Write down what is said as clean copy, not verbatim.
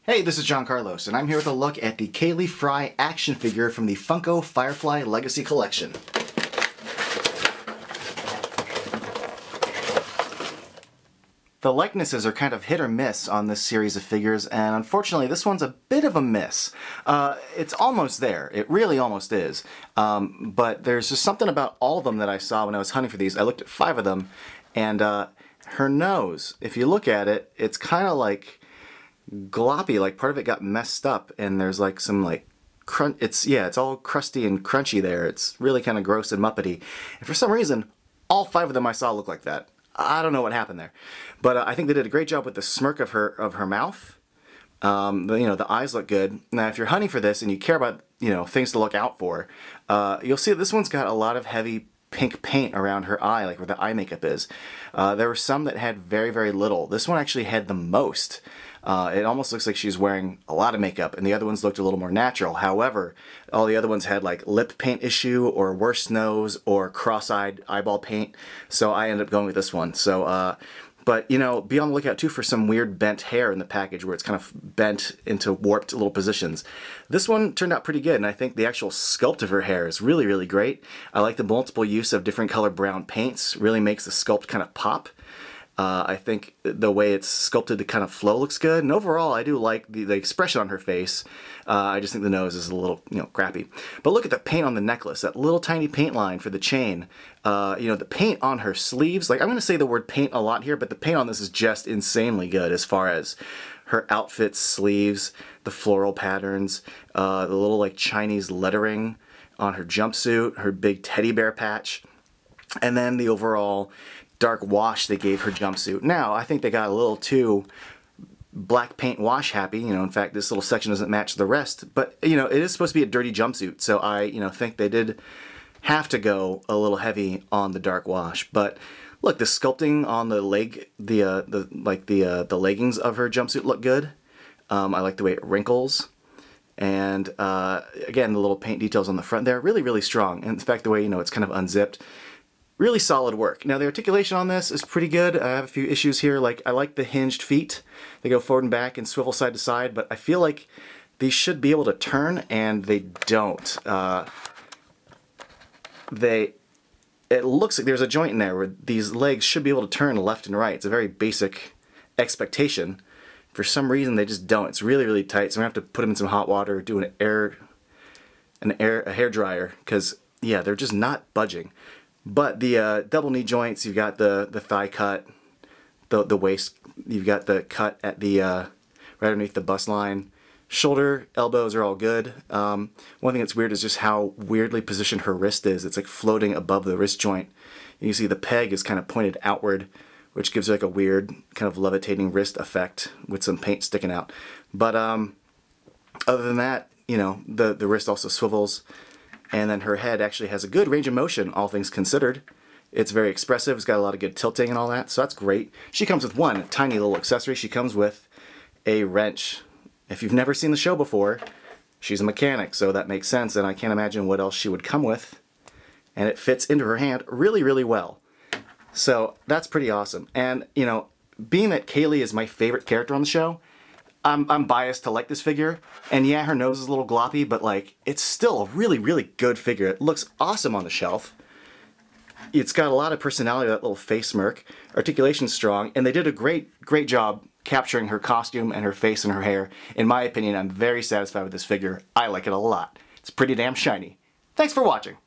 Hey, this is John Carlos, and I'm here with a look at the Kaylee Frye action figure from the Funko Firefly Legacy Collection. The likenesses are kind of hit or miss on this series of figures, and unfortunately this one's a bit of a miss. It's almost there. It really almost is. But there's just something about all of them that I saw when I was hunting for these. I looked at 5 of them, and her nose, if you look at it, it's kind of like gloppy, like part of it got messed up, and there's like some like it's all crusty and crunchy there. It's really kind of gross and muppety, and for some reason all 5 of them I saw look like that. I don't know what happened there, but I think they did a great job with the smirk of her mouth. The eyes look good. Now if you're hunting for this and you care about things to look out for, you'll see that this one's got a lot of heavy pink paint around her eye, like where the eye makeup is. There were some that had very, very little. This one actually had the most. It almost looks like she's wearing a lot of makeup, and the other ones looked a little more natural. However, all the other ones had like lip paint issue, or worse nose, or cross-eyed eyeball paint, so I ended up going with this one. So, but be on the lookout too for some weird bent hair in the package where it's kind of bent into warped little positions. This one turned out pretty good, and I think the actual sculpt of her hair is really, really great. I like the multiple use of different color brown paints. Really makes the sculpt kind of pop. I think the way it's sculpted to kind of flow looks good, and overall I do like the expression on her face. I just think the nose is a little crappy. But look at the paint on the necklace, that little tiny paint line for the chain. The paint on her sleeves, like I'm going to say the word paint a lot here, but the paint on this is just insanely good as far as her outfit sleeves, the floral patterns, the little like Chinese lettering on her jumpsuit, her big teddy bear patch, and then the overall dark wash they gave her jumpsuit. Now, I think they got a little too black paint wash happy. In fact, this little section doesn't match the rest, but it is supposed to be a dirty jumpsuit, so I think they did have to go a little heavy on the dark wash. But look, the sculpting on the leg, the leggings of her jumpsuit look good. I like the way it wrinkles, and again, the little paint details on the front there, really, really strong. And in fact, the way it's kind of unzipped, really solid work. Now the articulation on this is pretty good. I have a few issues here. Like, I like the hinged feet. They go forward and back and swivel side to side, but I feel like these should be able to turn, and they don't. It looks like there's a joint in there where these legs should be able to turn left and right. It's a very basic expectation. For some reason they just don't. It's really, really tight, so I'm gonna have to put them in some hot water, do a hair dryer, because yeah, they're just not budging. But the double knee joints, you've got the thigh cut, the waist, you've got the cut at the right underneath the bust line. Shoulder, elbows are all good. One thing that's weird is just how weirdly positioned her wrist is. It's like floating above the wrist joint. You can see the peg is kind of pointed outward, which gives her like a weird kind of levitating wrist effect with some paint sticking out. But other than that, the wrist also swivels. And then her head actually has a good range of motion, all things considered. It's very expressive, it's got a lot of good tilting and all that, so that's great. She comes with one tiny little accessory. She comes with a wrench. If you've never seen the show before, she's a mechanic, so that makes sense, and I can't imagine what else she would come with. And it fits into her hand really, really well. So that's pretty awesome. And, being that Kaylee is my favorite character on the show, I'm biased to like this figure, and yeah, her nose is a little gloppy, but like, it's still a really, really good figure. It looks awesome on the shelf. It's got a lot of personality, that little face smirk. Articulation's strong, and they did a great job capturing her costume and her face and her hair. In my opinion, I'm very satisfied with this figure. I like it a lot. It's pretty damn shiny. Thanks for watching.